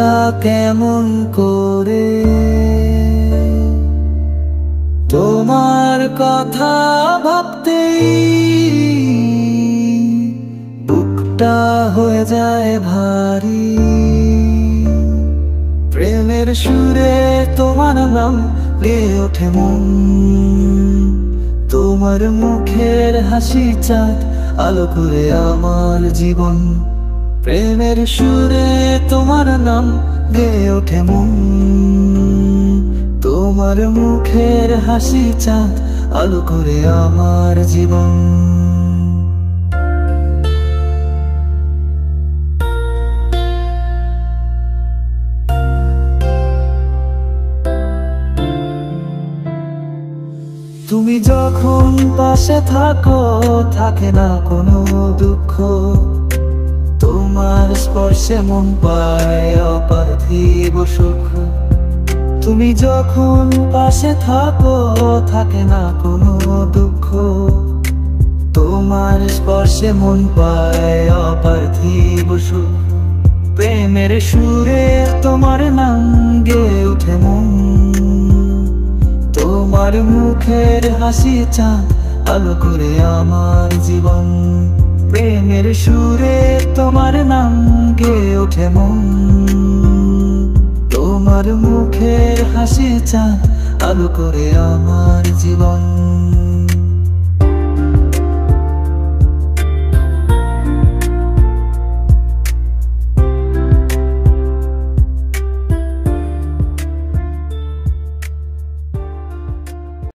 মনটা কেমন করে তোমার কথা ভাবতেই বুকটা হয়ে যায় ভারী। প্রেমের সুরে তোমার নাম গেয়ে ওঠে মন, তোমার মুখের হাসি চাঁদ আলো করে আমার জীবন। প্রেমের সুরে তোমার নাম গেয়ে ওঠে মন, তোমার মুখের হাসি চাঁদ আলো করে আমার জীবন। তুমি যখন পাশে থাকো থাকে না কোনো দুঃখ, তোমার স্পর্শে মন পায় অপার্থিব সুখ। তুমি যখন পাশে থাকো থাকে না কোনো দুঃখ, তোমার স্পর্শে মন পায় অপার্থিব সুখ। প্রেমের সুরে তোমার নাম গেয়ে ওঠে মন, তোমার মুখের হাসি চাঁদ আলো করে আমার জীবন। প্রেমের সুরে তোমার নাম গেয়ে ওঠে মন, তোমার মুখের হাসি চাঁদ আলো করে আমার জীবন।